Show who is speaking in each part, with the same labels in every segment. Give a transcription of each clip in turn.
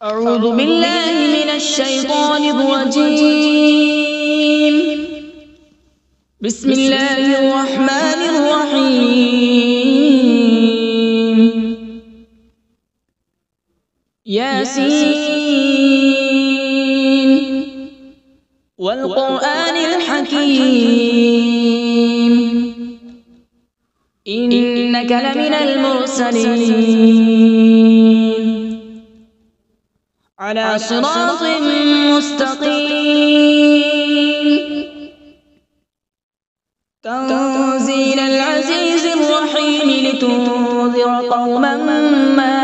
Speaker 1: أعوذ بالله من الشيطان الرجيم. بسم الله الرحمن الرحيم. ياسين والقرآن الحكيم إنك لمن المرسلين على صراط مستقيم. تنزيل العزيز الرحيم لتنذر قوما ما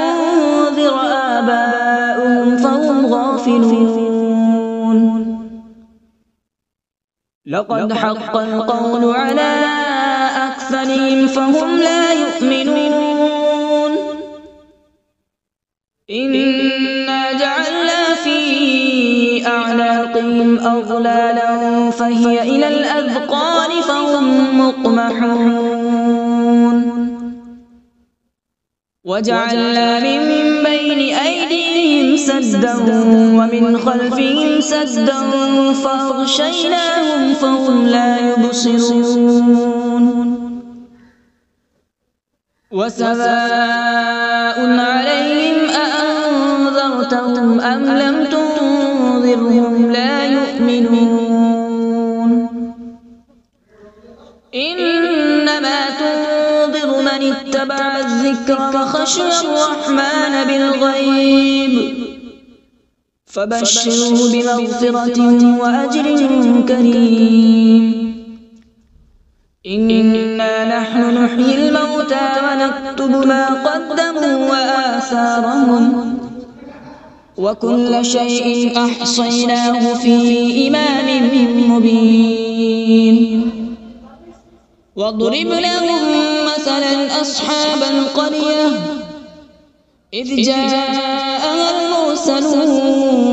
Speaker 1: أنذر آباؤهم فهم غافلون. لقد حق القول على أكثرهم فهم لا يؤمنون. إنا جعلنا في أعناقهم أغلالا فهي إلى الأذقان فهم مقمحون. وجعلنا من بين أيديهم سدا ومن خلفهم سدا فأغشيناهم فهم لا يبصرون. وسواء عليهم أأنذرتهم أم لم تنذرهم لا يؤمنون. إنما تنذر من اتبع الذكر وخشي الرحمن بالغيب فبشره بمغفرة وأجر كريم. إنا نحن نحيي الموتى ونكتب ما قدموا وآثارهم وكل شيء أحصيناه في إمام مبين. واضرب لهم مثلا أصحاب القرية إذ جاءها المرسلون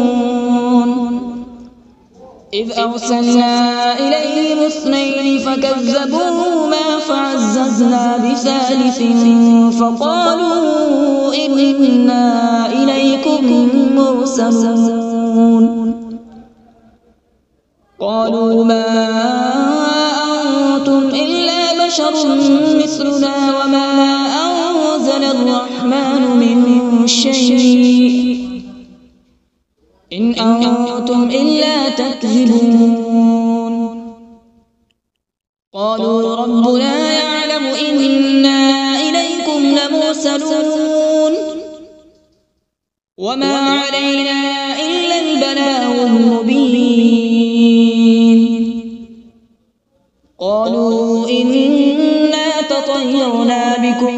Speaker 1: إذ أرسلنا إليهم اثنين فكذبوهما فعززنا بثالث فقالوا إنا إليكم مرسلون. قالوا ما أنتم إلا بشر مثلنا وما أنزل الرحمن من شيء إن أنتم إلا تكذبون. قالوا ربنا يعلم إنا إليكم لمرسلون وما علينا إلا البلاغ المبين. قالوا إنا تطيرنا بكم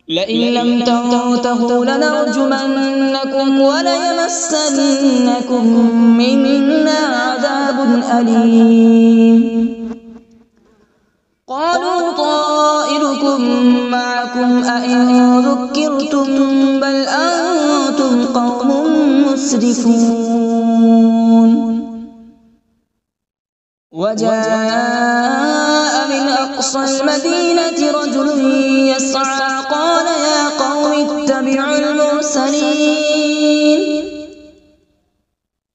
Speaker 1: لئن لم تنتهوا لنرجمنكم وليمسنكم منا عذاب أليم. قالوا طائركم معكم أئن ذكرتم بل أنتم قوم مسرفون. وجاء من أقصى المدينة رجل يسعى قال يا قوم اتبعوا المرسلين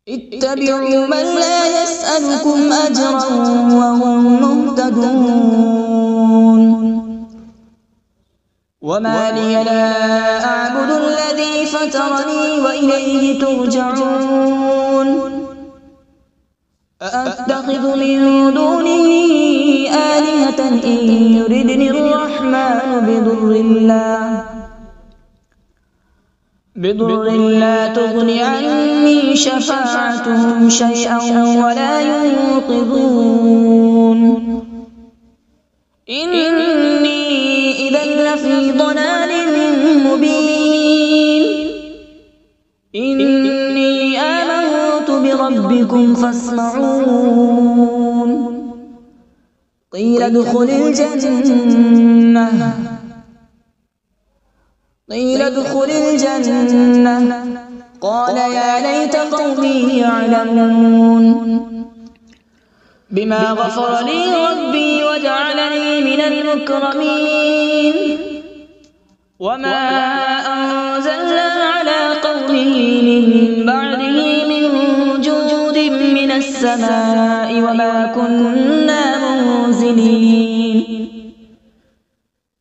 Speaker 1: اتبعوا من لا يسألكم أجرا وهم مهتدون. وما لي لا أعبد الذي فطرني وإليه ترجعون. أأتخذ من دونه آلهة إن يردني الرحمن بضر لا تغن عني شفاعتهم شيئا ولا ينقذون. إني إذا لفي ضلال مبين. إني آمنت بربكم فاسمعون. قيل ادخل الجنة قال يا ليت قومي يعلمون بما غفر لي ربي وجعلني من المكرمين. وما أنزلنا على به من بعده من جود من السماء وما كنا منزلين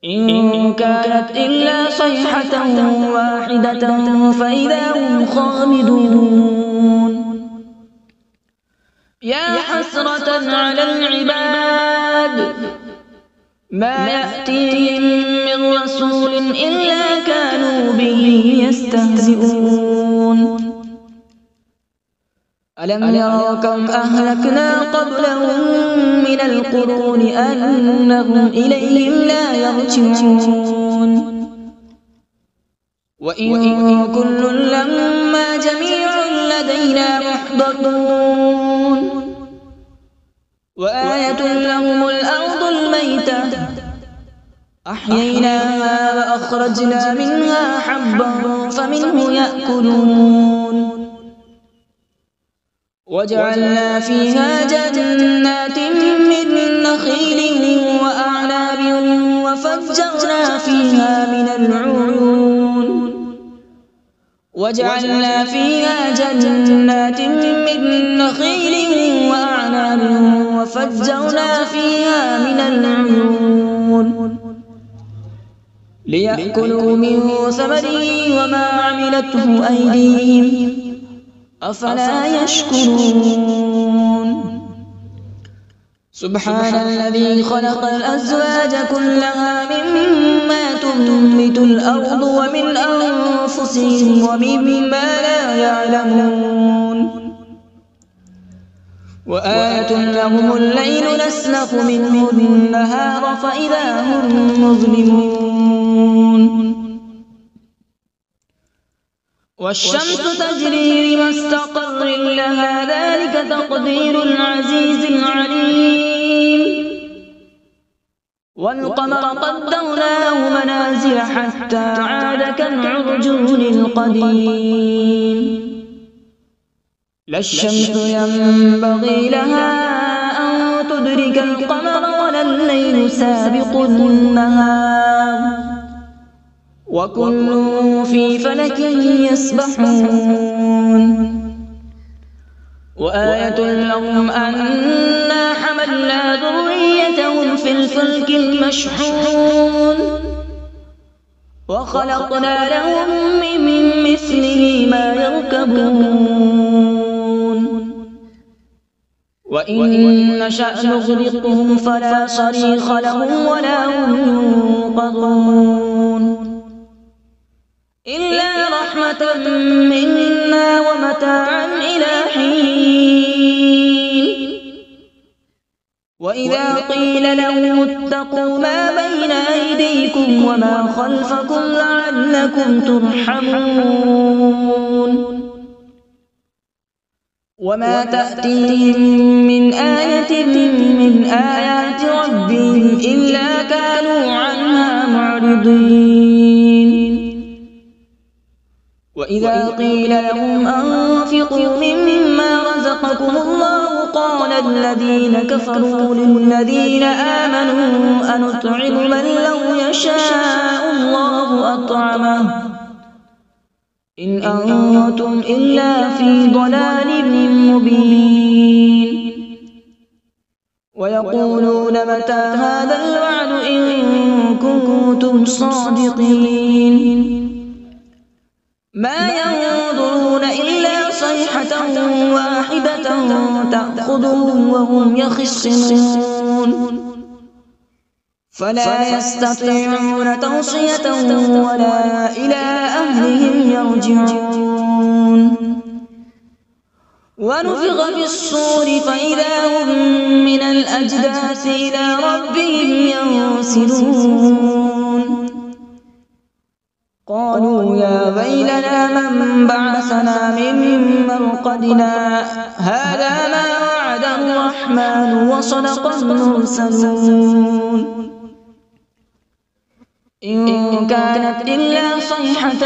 Speaker 1: إن كانت إلا صيحة واحدة فإذا هم خامدون يا حسرة على العباد ما يأتيهم من رسول إلا كانوا به يستهزئون ألم يروا كم أهلكنا قبلهم من القرون أنهم إليهم لا يرجعون وإن كل لما جميع لدينا محضرون وآية لهم الأرض الميتة أحييناها وأخرجنا منها حبا فمنه يأكلون وجعلنا فيها جنات من نخيل وأعناب وفجرنا فيها من العيون وجعلنا فيها جنات من نخيل وأعناب وفجرنا فيها من العيون ليأكلوا من ثمره وما عملته أيديهم أفلا يشكرون سبحان الذي خلق الأزواج كلها مما تنبت الأرض ومن أنفسهم ومما لا يعلمون وآية لهم الليل نسلخ منه النهار فإذا هم مظلمون والشمس تجري لمستقر لها ذلك تقدير العزيز العليم والقمر قدرناه منازل حتى عاد كالعرجون القديم لا الشمس ينبغي لها أن تدرك القمر ولا الليل سابق النهار وكل في فلك يسبحون وآية لهم أنا حملنا ذريتهم في الفلك المشحون وخلقنا لهم من مثله ما يركبون وإن نشأ نغرقهم فلا صريخ لهم ولا هم ينقذون إلا رحمة منا ومتاعا إلى حين وإذا قيل لهم اتقوا ما بين أيديكم وما خلفكم لعلكم ترحمون وما تأتيهم من آية من آيات ربهم إلا كانوا عنها معرضين وإذا قيل لهم أنفقوا مما رزقكم الله قال الذين كفروا للذين آمنوا أنطعم من لو يشاء الله أطعمه إن أنتم إلا في ضلال مبين ويقولون متى هذا الوعد إن كنتم صادقين ما ينظرون إلا صيحة واحدة تأخذهم وهم يخصمون فلا يستطيعون توصية ولا إلى أهلهم يرجعون ونفخ في الصور فإذا هم من الأجداث إلى ربهم ينسلون قالوا يا ويلنا من بعثنا من مرقدنا هذا ما وعد الرحمن وصدق المرسلون إن كانت إلا صيحة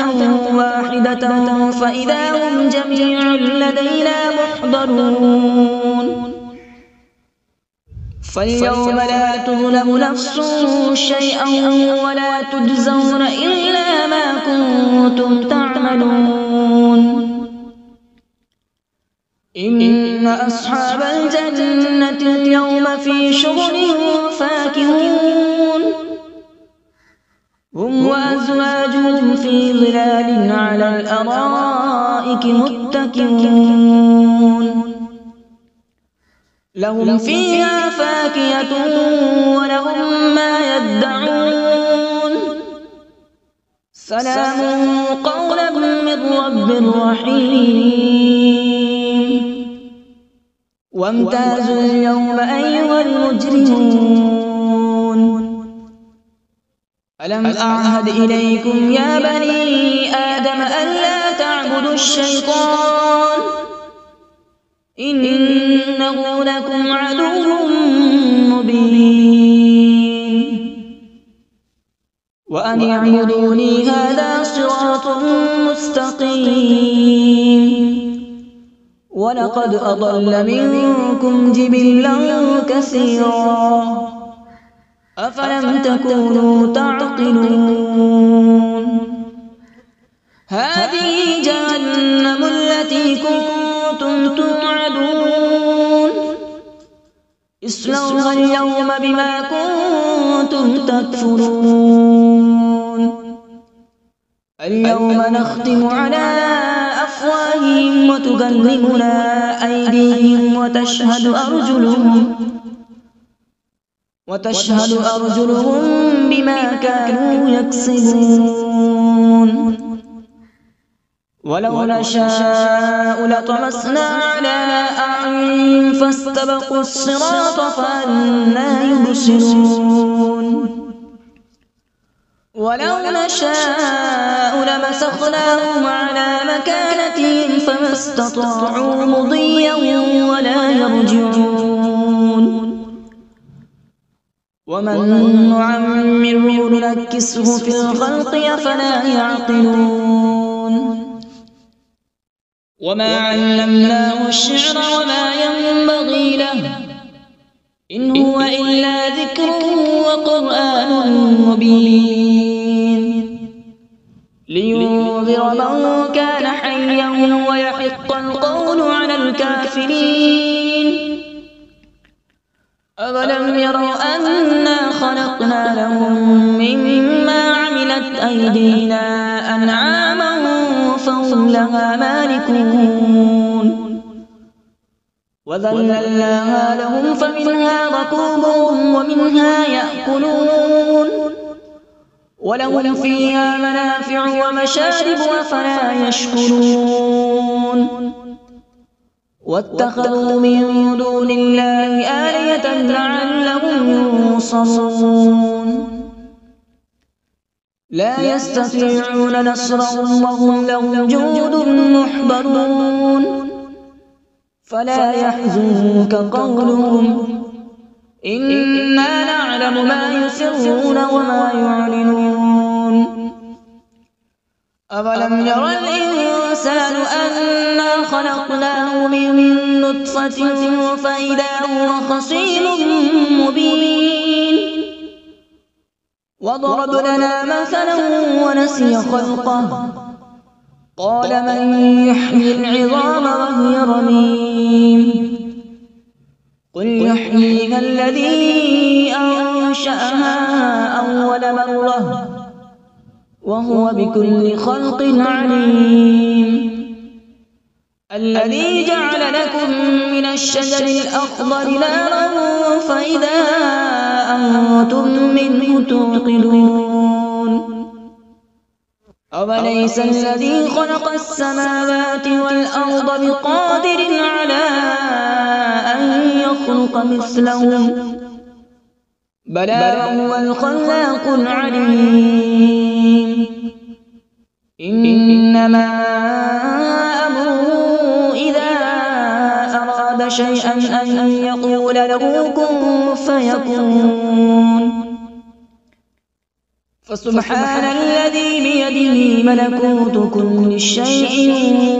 Speaker 1: واحدة فإذا هم جميع لدينا محضرون فاليوم لا تظلم نفس شيئا ولا تجزون إلا ما كنتم تعملون إن أصحاب الجنة اليوم في شغل فاكهون هم وأزواجهم في ظلال على الأرائك متكئون لهم فيها فاكهة ولهم ما يدعون سلام قولا من رب رحيم وامتازوا اليوم أيها المجرمون ألم أعهد إليكم يا بني آدم ألا تعبدوا الشيطان إنه لكم عدو مبين وأن اعبدوني هذا صراط مستقيم ولقد أضل منكم جبلا كثيرا أفلم تكونوا تعقلون هذه جهنم التي كنتم توعدون اصلوها اليوم بما كنتم تكفرون اليوم نختم على أفواههم وتكلمنا أيديهم وتشهد أرجلهم بما كانوا يكسبون ولو نشاء لطمسنا على أعينهم فاستبقوا الصراط فأنى يبصرون ولو نشاء لمسخناهم على مكانتهم فما استطاعوا مضيا ولا يرجعون ومن نعمره ننكسه في الخلق أفلا يعقلون وما علمناه الشعر وما ينبغي له إن هو إلا ذكر وقرآن مبين لينذر من كان حيا ويحق القول على الكافرين أولم يروا أنا خلقنا لهم مما عملت أيدينا أنعاما فهم لها مالكون وذللناها لهم فمنها ركوبهم ومنها يأكلون ولهم فيها منافع ومشارب أفلا يشكرون واتخذوا من دون الله آلهة لعلهم ينصرون لا يستطيعون نصرهم وهم لهم جند محضرون فلا يحزنك قولهم إنا نعلم ما يسرون وما يعلنون أولم ير الإنسان أنا خلقناه من نطفة فإذا هو خصيم مبين وضرب لنا مثلا ونسي خلقه قال من يحيي العظام وهي رميم قل يحييها الذي أنشأها أول مرة وهو بكل خلق عليم الذي جعل لكم من الشجر الأخضر نارا فإذا أنتم منه توقدون أوليس الذي خلق السماوات والأرض بقادر على أن يخلق مثلهم بلى وهو الخلاق العليم إنما أمره إذا أراد شيئا أن يقول له كن فيكون فسبحان الذي بيده ملكوت كل شيء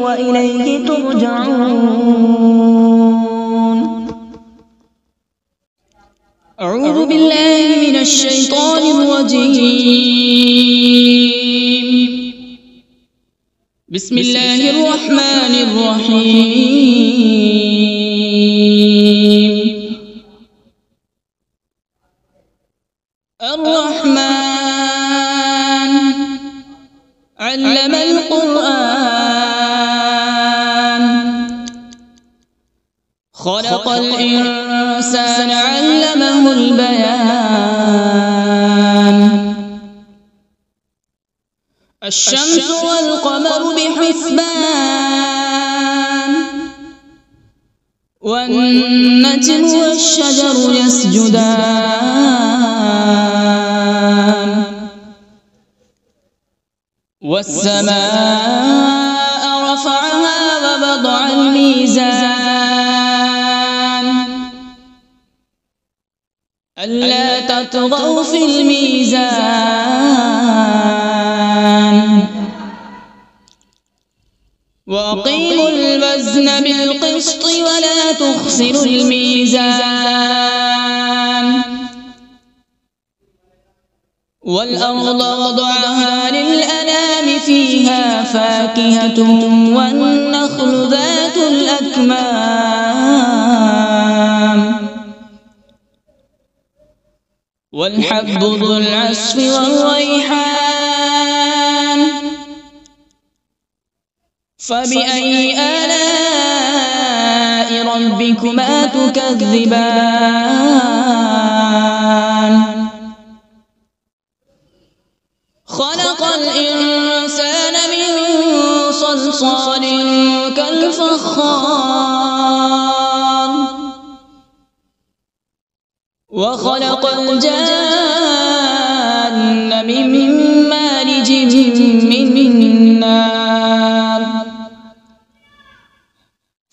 Speaker 1: وإليه ترجعون. أعوذ بالله من الشيطان الرجيم. بسم الله الرحمن الرحيم. الرحمن علم القرآن، خلق الإنسان علمه البيان. الشمس والقمر بحسبان، والنجم والشجر يسجدان. والسماء رفعها ووضع الميزان، ألا تطغوا في الميزان. وأقيموا الوزن بالقسط ولا تخسروا الميزان. والأرض وضعها للأنام، فيها فاكهة والنخل ذات الأكمام، والحب ذو العصف والريحان. فبأي آلاء ربكما تكذبان؟ خلق الإنسان من صلصال كالفخار، وخلق الجان من مارج من نار.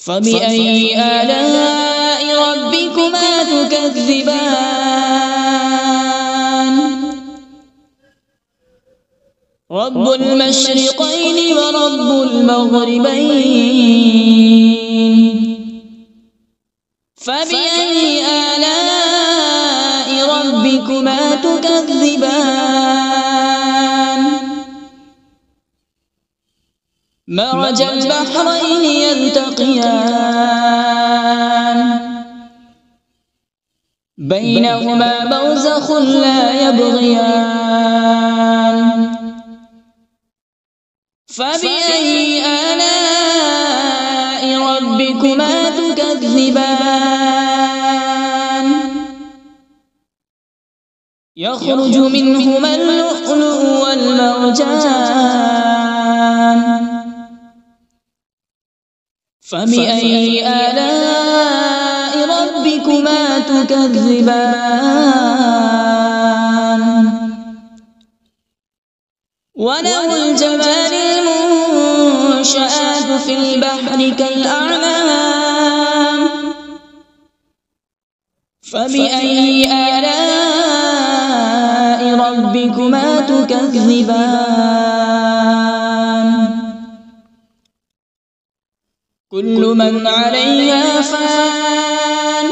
Speaker 1: فبأي آلاء ربكما تكذبان؟ رب المشرقين ورب المغربين. فبأي آلاء ربكما تكذبان؟ مرج البحرين يلتقيان، بينهما برزخ لا يبغيان. فبأي آلاء ربكما تكذبان؟ يخرج منهما اللؤلؤ والمرجان. فبأي آلاء ربكما تكذبان؟ وله الجوار المنشآت في البحر كالأعلام. فبأي آلاء ربكما تكذبان؟ كل من عليها فان،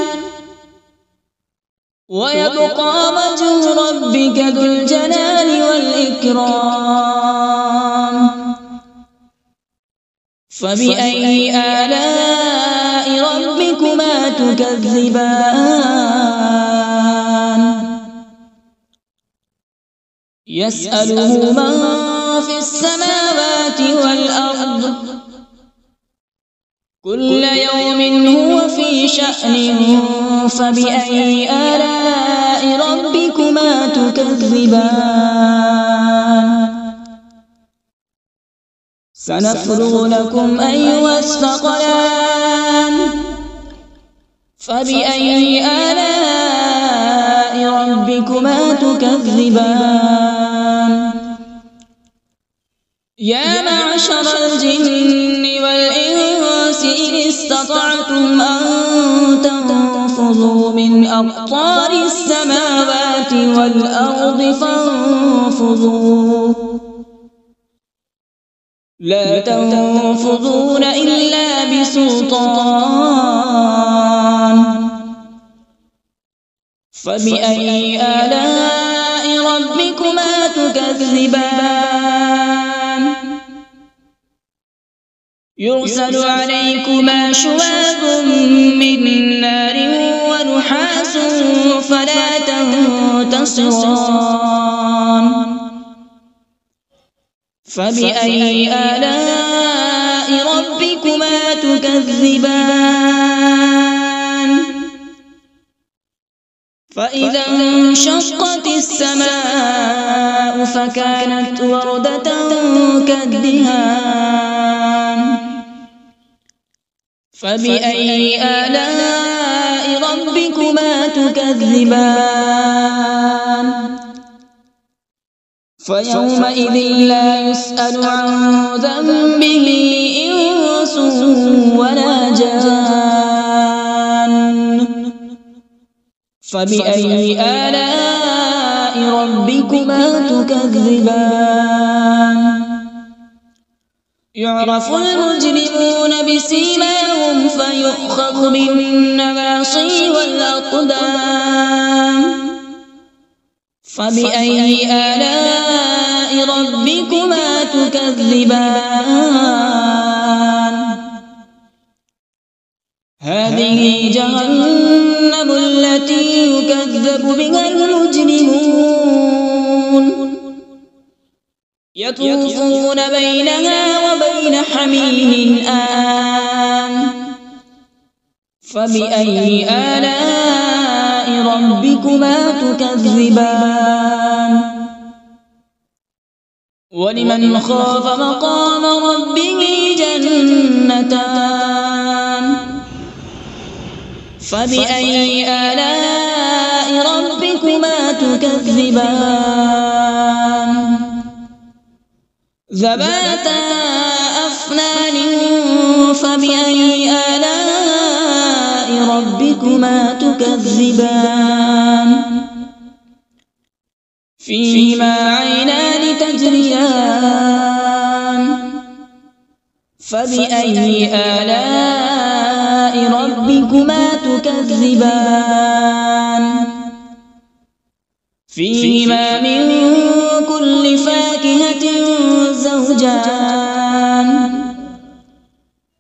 Speaker 1: ويبقى وجه ربك ذو الجلال والإكرام. فبأي آلاء ربكما تكذبان؟ يسأله من في السماوات والأرض، كل يوم هو في شأن. فبأي آلاء ربكما تكذبان؟ سنفرغ لكم أيها الثقلان. فبأي آلاء ربكما تكذبان؟ يا معشر الجن والإنس إن استطعتم أن تنفذوا من أقطار السماوات والأرض فانفذوا، لا تنفذون إلا بسلطان. فبأي آلاء ربكما تكذبان؟ يرسل عليكما شواظ من نار ونحاس فلا تنتصران فبأي آلاء ربكما تكذبان فإذا انشقت السماء فكانت وردة كالدهان فبأي آلاء ربكما تكذبان فيومئذ لا يسأل عن ذنبه إنس ولا جان فبأي آلاء ربكما تكذبان يعرف المجرمون بسيماهم فيؤخذ بالنواصي والأقدام فبأي آلاء ربكما تكذبان هذه جهنم التي يكذب بها المجرمون يطوفون بينها وبين حميم آن فبأي آلاء ربكما تكذبان ولمن خاف مقام ربه جنتان فبأي آلاء ربكما تكذبان ذواتا أفنان فبأي آلاء ربكما تكذبان فيهما عينان تجريان فبأي آلاء ربكما تكذبان فيهما من كل فاكهة زوجان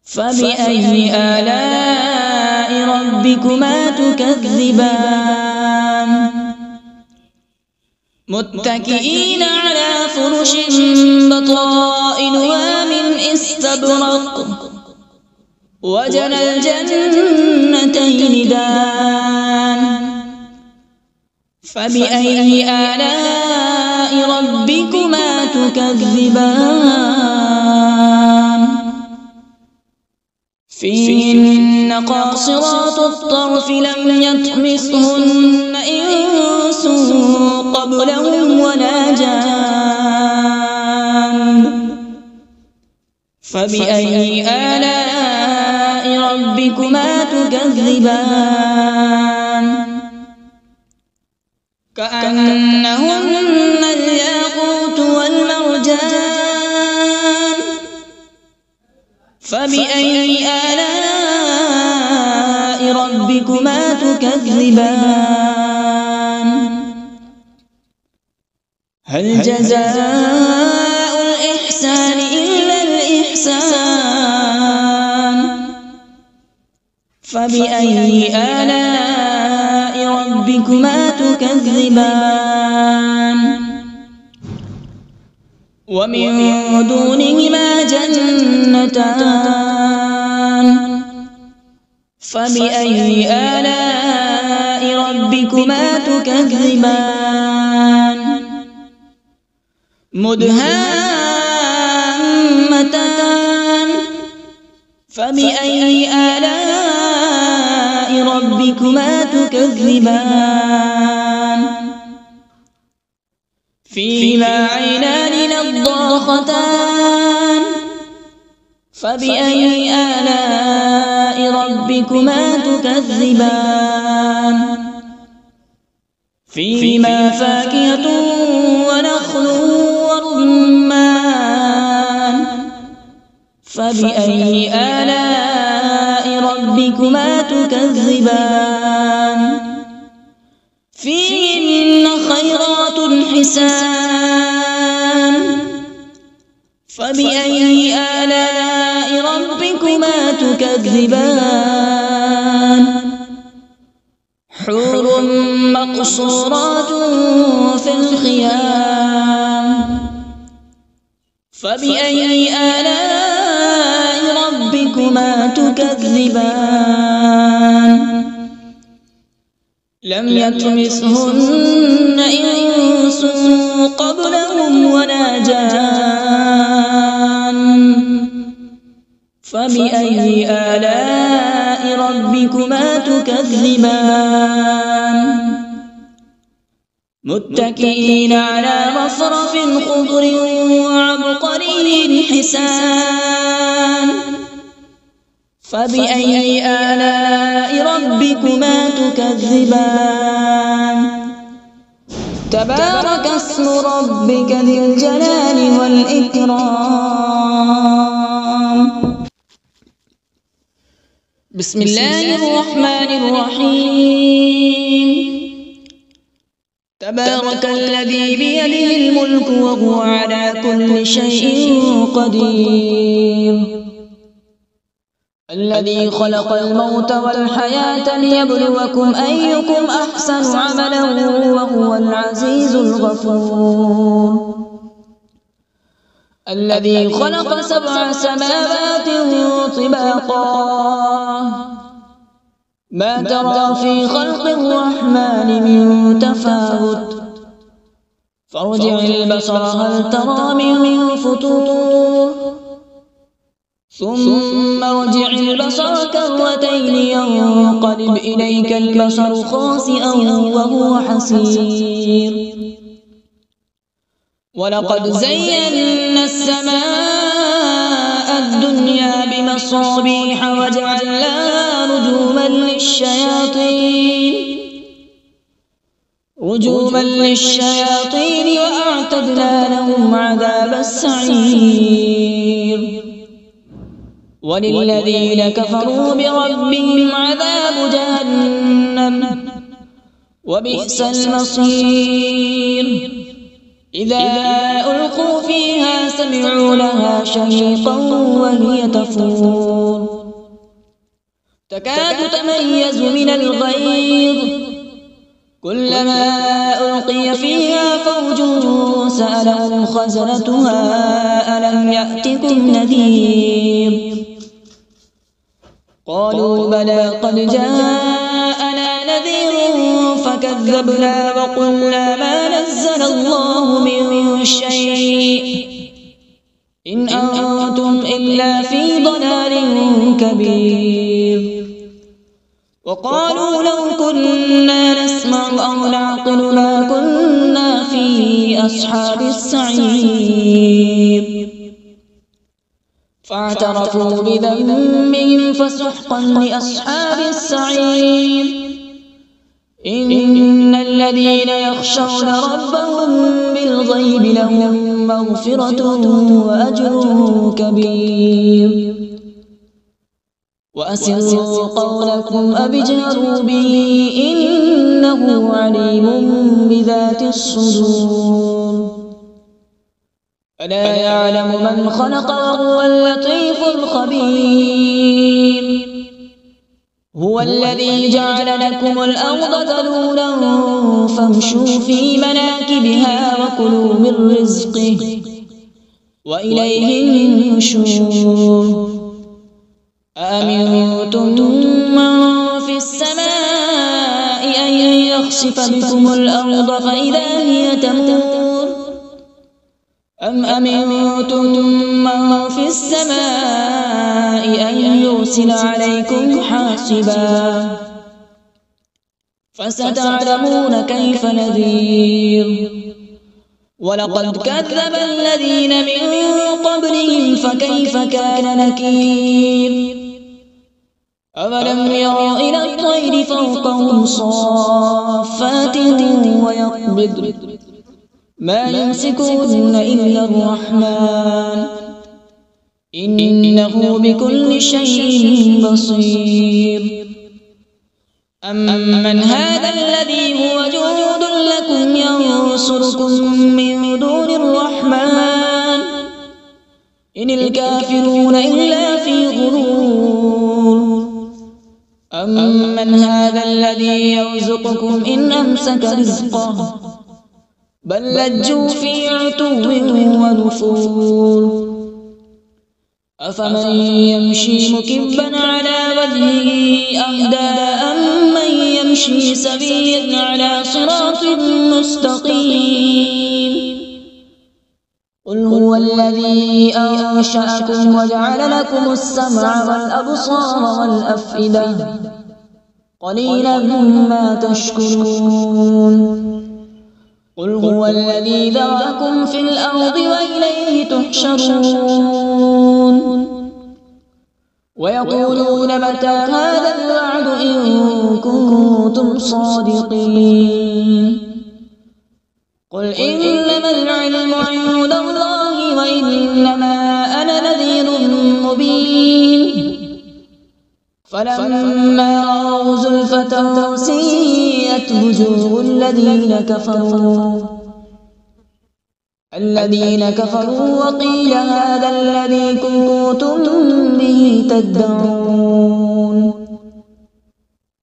Speaker 1: فبأي آلاء ربكما تكذبان متكئين على فرش بطائنها من استبرق وجنى الجنتين دان فبأي آلاء ربكما تكذبان فيهن قاصرات الطرف لم يطمثهن إنس قبلهم ولا جان فبأي آلاء ربكما تكذبان كأنهن الياقوت والمرجان فبأي آلاء ربكما تكذبان هل جزاء الإحسان إلا الإحسان فبأي آلاء ربكما تكذبان ومن دونهما جنتان فبأي آلاء ربكما تكذبان مدهامتان فبأي آلاء ربكما تكذبان فيهما عينان نضاختان فبأي آلاء ربكما تكذبان فيهما فاكهة ونخل ورمان فبأي آلاء ربكما تكذبان فيهن خيرات حسان فبأي آلاء ربكما ربكما تكذبان حور مقصورات في الخيام فبأي آلاء ربكما تكذبان لم يطمثهن إنس قبلهم ولا جان فبأي آلاء ربكما تكذبان متكئين على رفرف خضر وعبقري حسان فبأي آلاء ربكما تكذبان تبارك اسم ربك ذي الجلال والإكرام بسم الله الرحمن الرحيم تبارك الذي بيده الملك وهو على كل شيء قدير الذي خلق الموت والحياة ليبلوكم أيكم أحسن عملا وهو العزيز الغفور الذي خلق 7 سماوات طباقا ما ترى في خلق الرحمن من تفاوت فارجع البصر هل ترى من فطور ثم ارجع البصر كرتين ينقلب إليك البصر خاسئا وهو حسير ولقد زينا السماء الدنيا بمصابيح وجعلناها رجوما للشياطين وأعتدنا لهم عذاب السعير وللذين كفروا بربهم عذاب جهنم وبئس المصير إذا ألقوا فيها سمعوا لها شهيقا وهي تفور تكاد تميز من الغيظ كلما ألقي فيها فوج سألهم خزنتها ألم يأتكم نذير قالوا بلى قد جاءنا نذير فكذبنا وقلنا ما نزل الله من شيء إن أنتم إلا في ضلال كبير وقالوا لو كنا نسمع أو نعقل ما كنا في أصحاب السعير فاعترفوا بذنبهم فسحقا لأصحاب السعير إن الذين يخشون ربهم بالغيب لهم مغفرة وأجر كبير وأسروا قولكم أو اجهروا به إنه عليم بذات الصدور ألا يعلم من خلق وهو اللطيف الخبير هو الذي جعل لكم الأرض ذلولا فامشوا في مناكبها وكلوا من رزقه وإليه النشور أأمنتم من في السماء أن يخسف بكم الأرض فإذا هي تمور أم أمنتم من في السماء أن يرسل عليكم حاصبا فستعلمون كيف نذير ولقد كذب الذين من قبلهم فكيف كان نكير أولم يروا إلى الطير فوقهم صافات ويقبض ما يمسكهن إلا الرحمن إنه بكل شيء بصير أمن هذا الذي هو جند لكم ينصركم من دون الرحمن إن الكافرون إلا في غرور أمن هذا الذي يرزقكم إن أمسك رزقه بل لجوا في عتو ونفور أفمن يمشي مكبا على وجهه أهدى أمن يمشي سويا على صراط مستقيم قل هو الذي أنشأكم وجعل لكم السمع والأبصار والأفئدة قليلا ما تشكرون قل هو الذي ذرأكم في الأرض وإليه تحشرون ويقولون متى هذا الوعد إن كنتم صادقين قل إنما العلم عند الله وإنما أنا نذير مبين فلما رأوا زلفة سيئت وجوه الذين كفروا وقيل هذا الذي كنتم به تدعون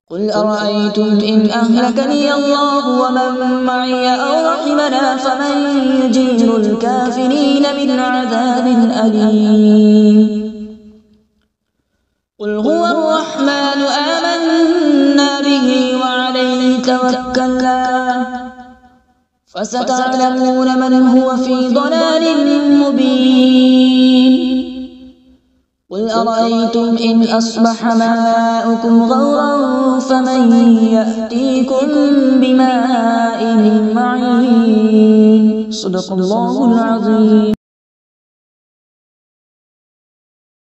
Speaker 1: قل أرأيتم إن أهلكني الله ومن معي أو رحمنا فمن يجير الكافرين من عذاب أليم قل هو الرحمن آمنا به وعليه توكلنا فستعلمون من هو في ضلال مبين قل أرأيتم إن أصبح ماؤكم غورا فمن يأتيكم بماء معين صدق الله العظيم.